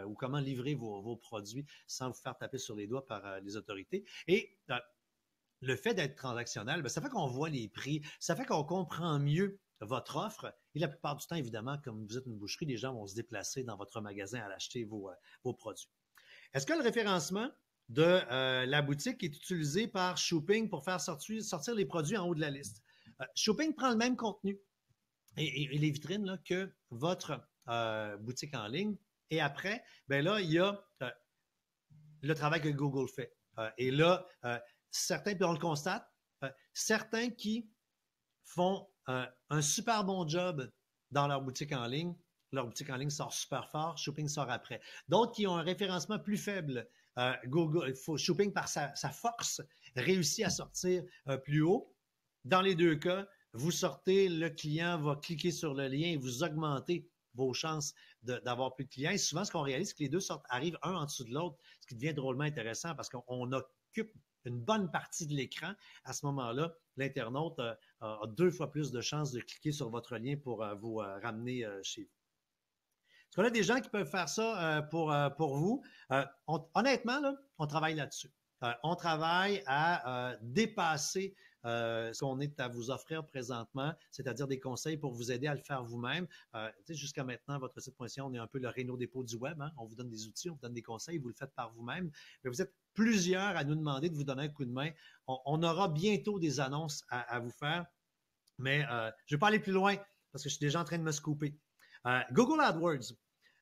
ou comment livrer vos produits sans vous faire taper sur les doigts par les autorités. Et le fait d'être transactionnel, ça fait qu'on voit les prix, ça fait qu'on comprend mieux votre offre. Et la plupart du temps, évidemment, comme vous êtes une boucherie, les gens vont se déplacer dans votre magasin à acheter vos produits. Est-ce que le référencement de la boutique est utilisé par Shopping pour faire sortir les produits en haut de la liste? Shopping prend le même contenu et les vitrines là, que votre boutique en ligne. Et après, ben là, il y a le travail que Google fait. Et là, certains, puis on le constate, certains qui font un super bon job dans leur boutique en ligne, leur boutique en ligne sort super fort, Shopping sort après. D'autres qui ont un référencement plus faible, Google, Shopping par sa force réussit à sortir plus haut. Dans les deux cas, vous sortez, le client va cliquer sur le lien et vous augmentez vos chances d'avoir plus de clients. Et souvent, ce qu'on réalise, c'est que les deux arrivent un en dessous de l'autre, ce qui devient drôlement intéressant parce qu'on occupe une bonne partie de l'écran. À ce moment-là, l'internaute a 2 fois plus de chances de cliquer sur votre lien pour vous ramener chez vous. Est-ce qu'on a des gens qui peuvent faire ça pour vous? Honnêtement, là, on travaille là-dessus. On travaille à dépasser ce qu'on est à vous offrir présentement, c'est-à-dire des conseils pour vous aider à le faire vous-même. Jusqu'à maintenant, votre site.ca, on est un peu le Réno Dépôt du web. Hein? On vous donne des outils, on vous donne des conseils, vous le faites par vous-même. Mais vous êtes plusieurs à nous demander de vous donner un coup de main. On aura bientôt des annonces à vous faire, mais je ne vais pas aller plus loin parce que je suis déjà en train de me scooper. Google AdWords.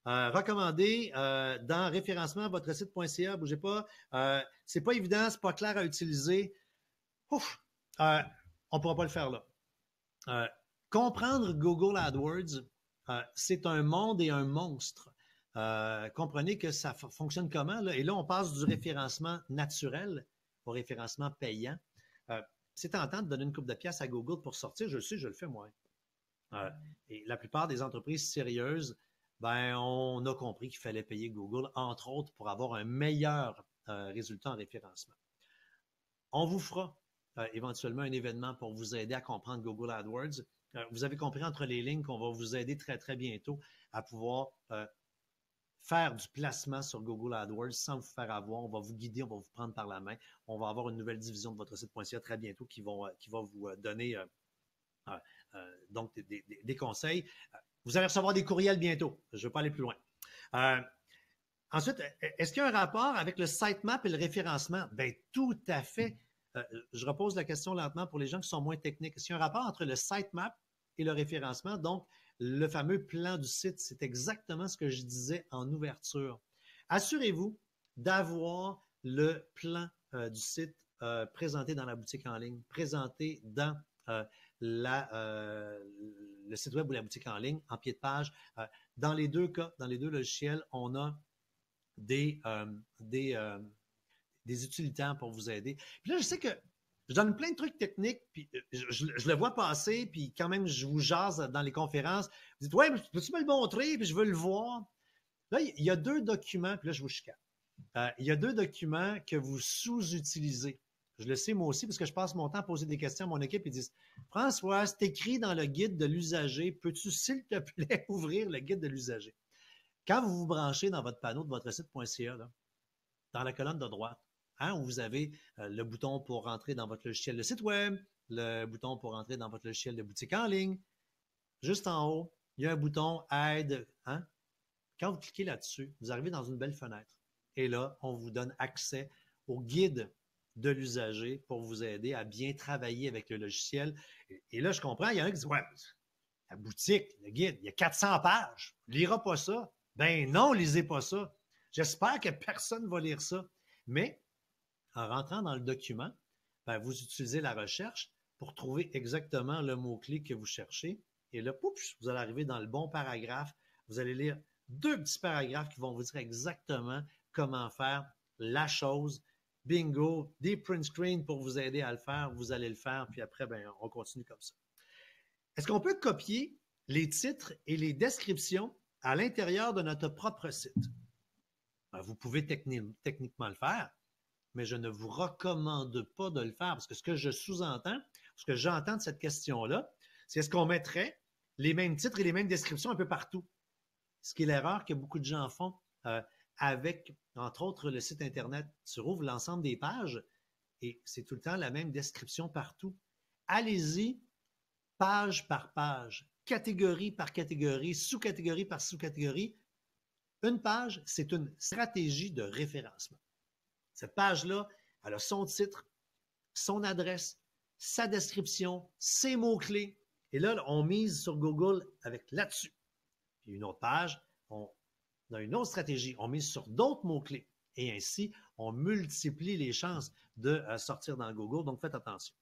Recommandé dans référencement votre site.ca, bougez pas. C'est pas évident, c'est pas clair à utiliser. Ouf, on pourra pas le faire là. Comprendre Google AdWords, c'est un monde et un monstre. Comprenez que ça fonctionne comment, là? Et là, on passe du référencement naturel au référencement payant. C'est tentant de donner une coupe de pièces à Google pour sortir, je le sais, je le fais moi. Et la plupart des entreprises sérieuses, on a compris qu'il fallait payer Google, entre autres, pour avoir un meilleur résultat en référencement. On vous fera éventuellement un événement pour vous aider à comprendre Google AdWords. Vous avez compris entre les lignes qu'on va vous aider très, très bientôt à pouvoir faire du placement sur Google AdWords sans vous faire avoir. On va vous guider, on va vous prendre par la main. On va avoir une nouvelle division de votre site.ca très bientôt qui va vous donner donc des conseils. Vous allez recevoir des courriels bientôt. Je ne veux pas aller plus loin. Ensuite, est-ce qu'il y a un rapport avec le sitemap et le référencement? Bien, tout à fait. Je repose la question lentement pour les gens qui sont moins techniques. Est-ce qu'il y a un rapport entre le sitemap et le référencement? Donc, le fameux plan du site, c'est exactement ce que je disais en ouverture. Assurez-vous d'avoir le plan du site présenté dans la boutique en ligne, présenté dans le site web ou la boutique en ligne, en pied de page. Dans les deux cas, dans les deux logiciels, on a des utilitaires pour vous aider. Puis là, je sais que je donne plein de trucs techniques, puis je le vois passer, puis quand même, je vous jase dans les conférences. Vous dites, ouais, peux-tu me le montrer, puis je veux le voir. Là, il y a 2 documents, puis là, je vous chicane. Il y a 2 documents que vous sous-utilisez. Je le sais moi aussi parce que je passe mon temps à poser des questions à mon équipe et ils disent « François, c'est écrit dans le guide de l'usager. Peux-tu, s'il te plaît, ouvrir le guide de l'usager? » Quand vous vous branchez dans votre panneau de votre site.ca, dans la colonne de droite, où vous avez le bouton pour rentrer dans votre logiciel de site web, le bouton pour rentrer dans votre logiciel de boutique en ligne, juste en haut, il y a un bouton « Aide ». Quand vous cliquez là-dessus, vous arrivez dans une belle fenêtre. Et là, on vous donne accès au guide de l'usager pour vous aider à bien travailler avec le logiciel. Et là, je comprends, il y en a qui disent « Ouais, la boutique, le guide, il y a 400 pages. On ne lira pas ça. » Ben non, lisez pas ça. J'espère que personne ne va lire ça. Mais en rentrant dans le document, vous utilisez la recherche pour trouver exactement le mot-clé que vous cherchez. Et là, pouf, vous allez arriver dans le bon paragraphe. Vous allez lire 2 petits paragraphes qui vont vous dire exactement comment faire la chose. Bingo, des print screens pour vous aider à le faire. Vous allez le faire, puis après, on continue comme ça. Est-ce qu'on peut copier les titres et les descriptions à l'intérieur de notre propre site? Vous pouvez techniquement le faire, mais je ne vous recommande pas de le faire parce que ce que je sous-entends, ce que j'entends de cette question-là, c'est est-ce qu'on mettrait les mêmes titres et les mêmes descriptions un peu partout? Ce qui est l'erreur que beaucoup de gens font avec, entre autres, le site Internet. Tu rouvres l'ensemble des pages et c'est tout le temps la même description partout. Allez-y, page par page, catégorie par catégorie, sous-catégorie par sous-catégorie. Une page, c'est une stratégie de référencement. Cette page-là, elle a son titre, son adresse, sa description, ses mots-clés. Et là, on mise sur Google avec là-dessus. Puis une autre page, on a une autre stratégie. On mise sur d'autres mots-clés. Et ainsi, on multiplie les chances de sortir dans Google. Donc, faites attention.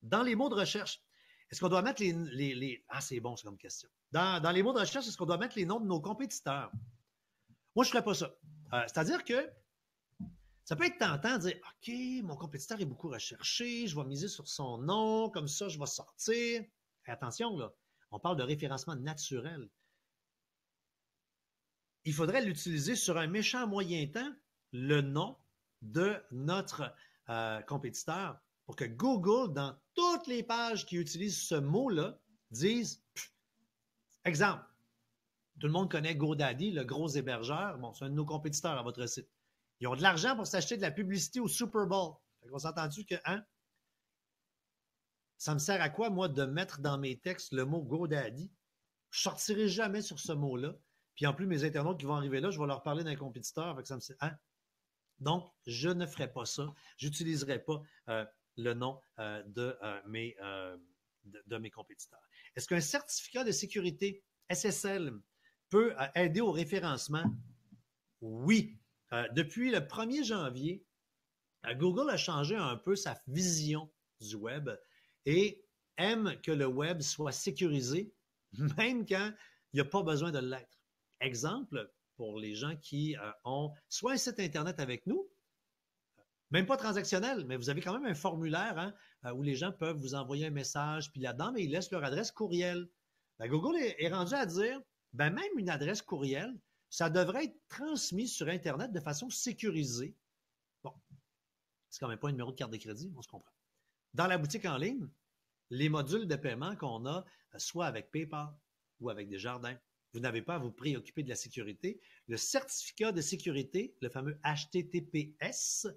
Dans les mots de recherche, est-ce qu'on doit mettre les... Ah, c'est bon, c'est comme question. Dans les mots de recherche, est-ce qu'on doit mettre les noms de nos compétiteurs? Moi, je ne ferais pas ça. C'est-à-dire que Ça peut être tentant de dire, OK, mon compétiteur est beaucoup recherché, je vais miser sur son nom, comme ça, je vais sortir. Et attention, là, on parle de référencement naturel. Il faudrait l'utiliser sur un méchant moyen temps, le nom de notre compétiteur, pour que Google, dans toutes les pages qui utilisent ce mot-là, dise, exemple, tout le monde connaît GoDaddy, le gros hébergeur. Bon, c'est un de nos compétiteurs à votre site. Ils ont de l'argent pour s'acheter de la publicité au Super Bowl. On s'entend-tu que, hein? Ça me sert à quoi, moi, de mettre dans mes textes le mot GoDaddy? Je ne sortirai jamais sur ce mot-là. Puis en plus, mes internautes qui vont arriver là, je vais leur parler d'un compétiteur. Fait que ça me sert, hein? Donc, je ne ferai pas ça. Je n'utiliserai pas le nom de mes compétiteurs. Est-ce qu'un certificat de sécurité SSL peut aider au référencement? Oui. Depuis le 1er janvier, Google a changé un peu sa vision du web et aime que le web soit sécurisé, même quand il n'y a pas besoin de l'être. Exemple, pour les gens qui ont soit un site Internet avec nous, même pas transactionnel, mais vous avez quand même un formulaire où les gens peuvent vous envoyer un message, puis là-dedans, mais ils laissent leur adresse courriel. Ben, Google est rendu à dire, ben, même une adresse courriel, ça devrait être transmis sur Internet de façon sécurisée. Bon, c'est quand même pas un numéro de carte de crédit, on se comprend. Dans la boutique en ligne, les modules de paiement qu'on a, soit avec PayPal ou avec Desjardins, vous n'avez pas à vous préoccuper de la sécurité. Le certificat de sécurité, le fameux HTTPS,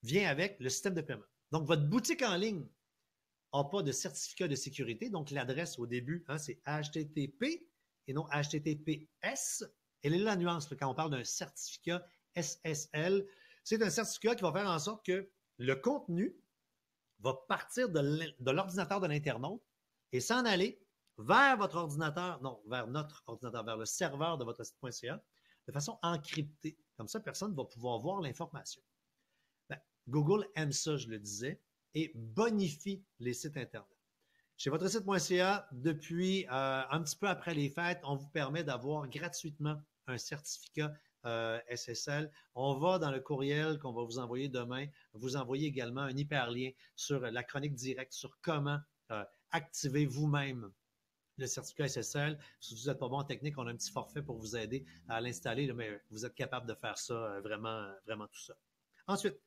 vient avec le système de paiement. Donc, votre boutique en ligne n'a pas de certificat de sécurité. Donc, l'adresse au début, c'est HTTP et non HTTPS. Elle est là la nuance quand on parle d'un certificat SSL. C'est un certificat qui va faire en sorte que le contenu va partir de l'ordinateur de l'internaute et s'en aller vers votre ordinateur, non, vers notre ordinateur, vers le serveur de votre site.ca de façon encryptée. Comme ça, personne ne va pouvoir voir l'information. Ben, Google aime ça, je le disais, et bonifie les sites Internet. Chez votre site.ca, depuis un petit peu après les fêtes, on vous permet d'avoir gratuitement un certificat SSL. On va dans le courriel qu'on va vous envoyer demain, vous envoyer également un hyperlien sur la chronique directe sur comment activer vous-même le certificat SSL. Si vous n'êtes pas bon en technique, on a un petit forfait pour vous aider à l'installer, mais vous êtes capable de faire ça vraiment, vraiment tout ça. Ensuite,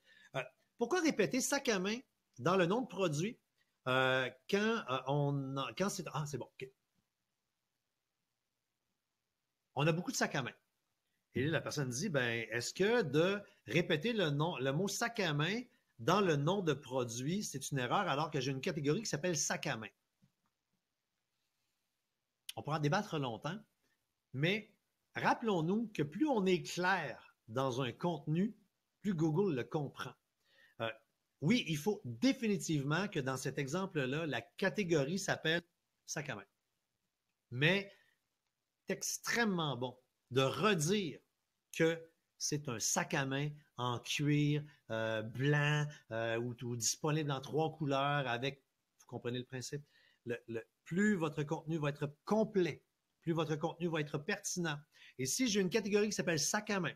pourquoi répéter sac à main dans le nom de produit quand c'est... Ah, c'est bon, OK. On a beaucoup de sacs à main. Et là, la personne dit, ben, est-ce que de répéter le mot sac à main dans le nom de produit, c'est une erreur alors que j'ai une catégorie qui s'appelle sac à main? On pourra en débattre longtemps, mais rappelons-nous que plus on est clair dans un contenu, plus Google le comprend. Oui, il faut définitivement que dans cet exemple-là, la catégorie s'appelle sac à main. Mais c'est extrêmement bon de redire que c'est un sac à main en cuir blanc ou disponible en 3 couleurs avec, vous comprenez le principe, plus votre contenu va être complet, plus votre contenu va être pertinent. Et si j'ai une catégorie qui s'appelle sac à main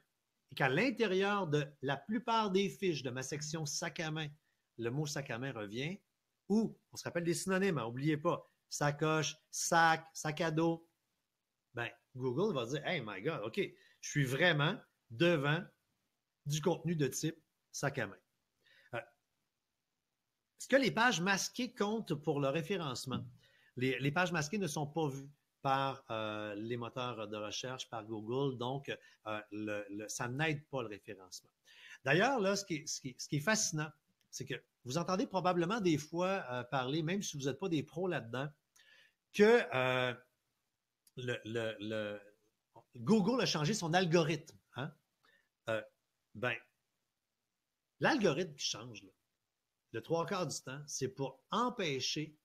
et qu'à l'intérieur de la plupart des fiches de ma section sac à main, le mot sac à main revient, ou on se rappelle des synonymes, n'oubliez pas, sacoche, sac, sac à dos, ben, Google va dire, hey my God, OK, je suis vraiment devant du contenu de type sac à main. Est-ce que les pages masquées comptent pour le référencement? Les pages masquées ne sont pas vues par les moteurs de recherche, par Google, donc ça n'aide pas le référencement. D'ailleurs, là, ce qui est fascinant, c'est que vous entendez probablement des fois parler, même si vous n'êtes pas des pros là-dedans, que Google a changé son algorithme. Hein? L'algorithme qui change, là, le 3/4 du temps, c'est pour empêcher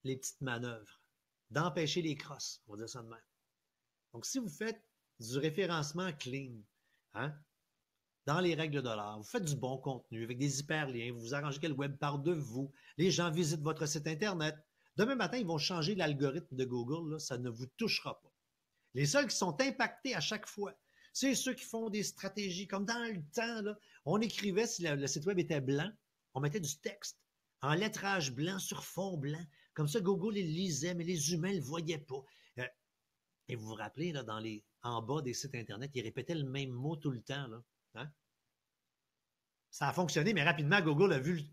les petites manœuvres, d'empêcher les crosses, on va dire ça de même. Donc, si vous faites du référencement clean, dans les règles de l'art, vous faites du bon contenu avec des hyperliens, vous arrangez que le web parle de vous, les gens visitent votre site Internet. Demain matin, ils vont changer l'algorithme de Google, là, ça ne vous touchera pas. Les seuls qui sont impactés à chaque fois, C'est ceux qui font des stratégies. Comme dans le temps, là, on écrivait, si le site web était blanc, on mettait du texte en lettrage blanc sur fond blanc. Comme ça, Google, il lisait, mais les humains ne le voyaient pas. Et vous vous rappelez, là, en bas des sites Internet, ils répétaient le même mot tout le temps. Là. Hein? Ça a fonctionné, mais rapidement, Google a vu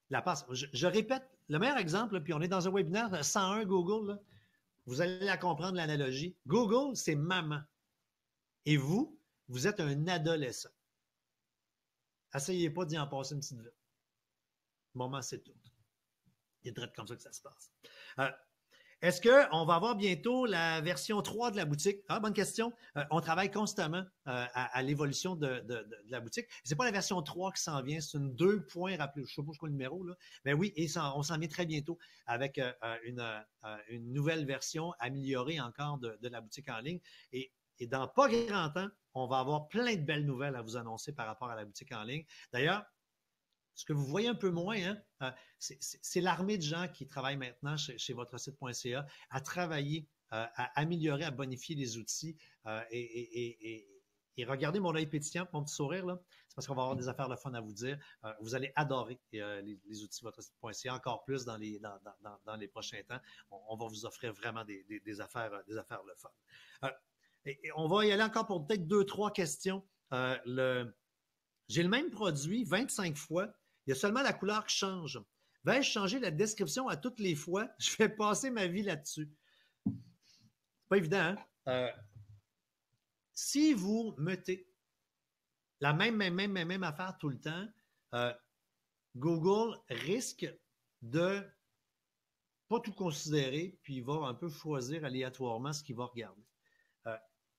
la passe. Je répète, le meilleur exemple, là, puis on est dans un webinaire 101 Google, là, vous allez la comprendre, l'analogie. Google, c'est maman. Et vous, vous êtes un adolescent. Essayez pas d'y en passer une petite vite. Moment, c'est tout. Il est comme ça que ça se passe. Est-ce qu'on va avoir bientôt la version 3 de la boutique? Ah, bonne question. On travaille constamment à l'évolution de la boutique. Ce n'est pas la version 3 qui s'en vient, c'est une 2 points, rappelez, je ne sais pas le numéro, là. Mais oui, et on s'en vient très bientôt avec une nouvelle version améliorée encore de la boutique en ligne. Et dans pas grand temps, on va avoir plein de belles nouvelles à vous annoncer par rapport à la boutique en ligne. D'ailleurs, ce que vous voyez un peu moins, c'est l'armée de gens qui travaillent maintenant chez votre site.ca à travailler, à améliorer, à bonifier les outils et regardez mon œil pétillant, mon petit sourire, là, c'est parce qu'on va avoir des affaires de fun à vous dire. Vous allez adorer les outils de votre site.ca encore plus dans les prochains temps. On va vous offrir vraiment des affaires de fun. Et on va y aller encore pour peut-être 2-3 questions. J'ai le même produit 25 fois. Il y a seulement la couleur qui change. Vais-je changer la description à toutes les fois? Je vais passer ma vie là-dessus. C'est pas évident, hein? Si vous mettez la même affaire tout le temps, Google risque de pas tout considérer, puis il va un peu choisir aléatoirement ce qu'il va regarder.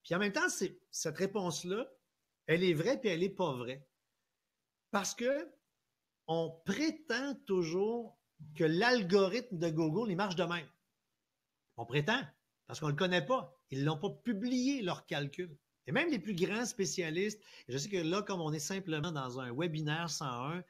Puis en même temps, cette réponse-là, elle est vraie, puis elle n'est pas vraie. Parce que on prétend toujours que l'algorithme de Google, il marche de même. On prétend, parce qu'on ne le connaît pas. Ils n'ont pas publié leurs calculs. Et même les plus grands spécialistes, je sais que là, comme on est simplement dans un webinaire 101,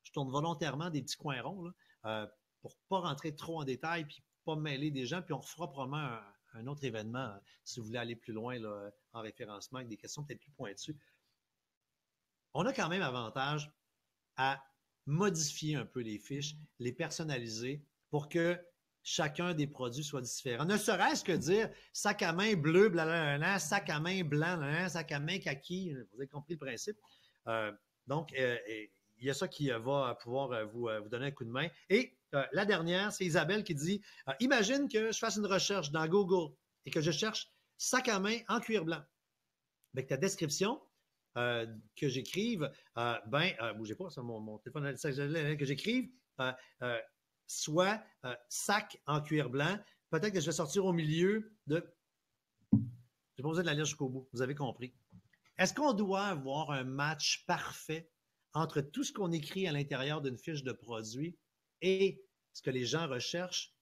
je tourne volontairement des petits coins ronds là, pour ne pas rentrer trop en détail puis pas mêler des gens. Puis on refera probablement un autre événement si vous voulez aller plus loin là, en référencement avec des questions peut-être plus pointues. On a quand même avantage à modifier un peu les fiches, les personnaliser pour que chacun des produits soit différent. Ne serait-ce que dire sac à main bleu, blablabla, sac à main blanc, sac à main kaki. Vous avez compris le principe. Donc, il y a ça qui va pouvoir vous donner un coup de main. Et la dernière, c'est Isabelle qui dit imagine que je fasse une recherche dans Google et que je cherche sac à main en cuir blanc. Avec ta description, que j'écrive, bougez pas, c'est mon téléphone, que j'écrive, soit sac en cuir blanc. Peut-être que je vais sortir au milieu de. Je n'ai pas besoin de la lire jusqu'au bout, vous avez compris. Est-ce qu'on doit avoir un match parfait entre tout ce qu'on écrit à l'intérieur d'une fiche de produit et ce que les gens recherchent?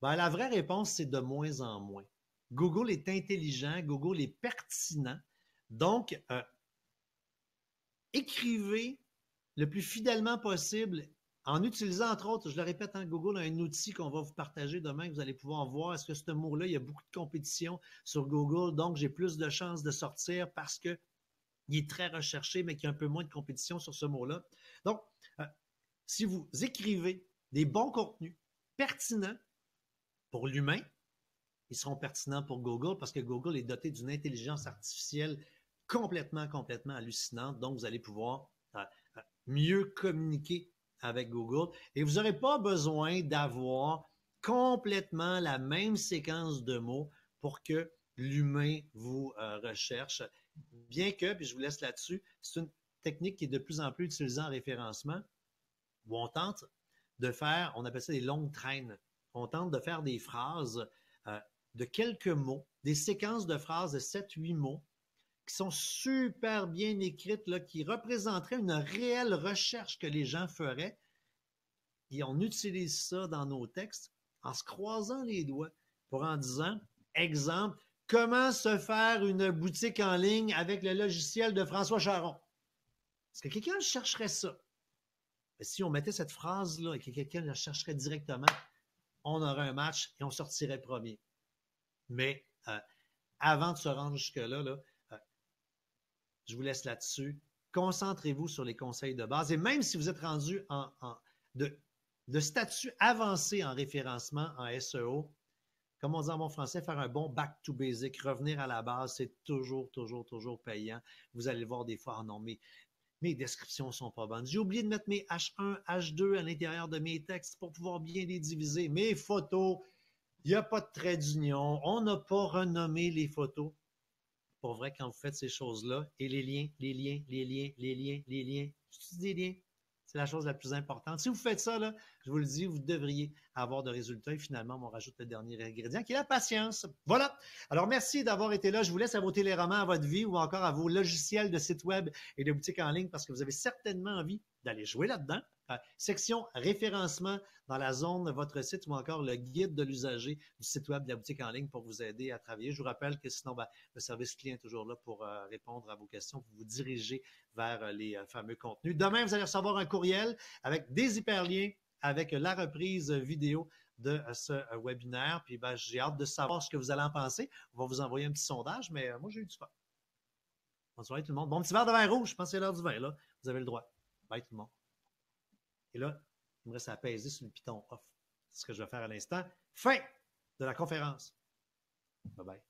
La vraie réponse, c'est de moins en moins. Google est intelligent, Google est pertinent. Donc, écrivez le plus fidèlement possible en utilisant, entre autres, je le répète, Google a un outil qu'on va vous partager demain, que vous allez pouvoir voir. Est-ce que ce mot-là, il y a beaucoup de compétition sur Google, donc j'ai plus de chances de sortir parce qu'il est très recherché, mais qu'il y a un peu moins de compétition sur ce mot-là. Donc, si vous écrivez des bons contenus pertinents pour l'humain, ils seront pertinents pour Google parce que Google est doté d'une intelligence artificielle complètement hallucinante. Donc, vous allez pouvoir mieux communiquer avec Google et vous n'aurez pas besoin d'avoir complètement la même séquence de mots pour que l'humain vous recherche. Bien que, puis je vous laisse là-dessus, c'est une technique qui est de plus en plus utilisée en référencement où on tente de faire, on appelle ça des longues traînes. On tente de faire des phrases de quelques mots, des séquences de phrases de 7-8 mots qui sont super bien écrites, là, qui représenteraient une réelle recherche que les gens feraient. Et on utilise ça dans nos textes en se croisant les doigts pour en disant, exemple, comment se faire une boutique en ligne avec le logiciel de François Charon? Est-ce que quelqu'un chercherait ça? Mais si on mettait cette phrase-là et que quelqu'un la chercherait directement, on aurait un match et on sortirait premier. Mais avant de se rendre jusque-là, je vous laisse là-dessus. Concentrez-vous sur les conseils de base. Et même si vous êtes rendu de statut avancé en référencement, en SEO, comme on dit en bon français, faire un bon back to basic, revenir à la base, c'est toujours, toujours, toujours payant. Vous allez voir des fois, oh non, mais mes descriptions ne sont pas bonnes. J'ai oublié de mettre mes H1, H2 à l'intérieur de mes textes pour pouvoir bien les diviser. Mes photos, il n'y a pas de trait d'union. On n'a pas renommé les photos. Pour vrai, quand vous faites ces choses-là, et les liens, c'est des liens. C'est la chose la plus importante. Si vous faites ça, là, je vous le dis, vous devriez avoir de résultats. Et finalement, on rajoute le dernier ingrédient qui est la patience. Voilà. Alors, merci d'avoir été là. Je vous laisse à vos téléromans, à votre vie ou encore à vos logiciels de site web et de boutiques en ligne parce que vous avez certainement envie d'aller jouer là-dedans. Section référencement dans la zone de votre site ou encore le guide de l'usager du site web de la boutique en ligne pour vous aider à travailler. Je vous rappelle que sinon, le service client est toujours là pour répondre à vos questions, pour vous diriger vers les fameux contenus. Demain, vous allez recevoir un courriel avec des hyperliens, avec la reprise vidéo de ce webinaire. Puis j'ai hâte de savoir ce que vous allez en penser. On va vous envoyer un petit sondage, mais moi, j'ai eu du fun. Bonne soirée tout le monde. Bon petit verre de vin rouge, je pense que c'est l'heure du vin, là. Vous avez le droit. Bye tout le monde. Et là, il me reste à peser sur le piton off. C'est ce que je vais faire à l'instant. Fin de la conférence. Bye bye.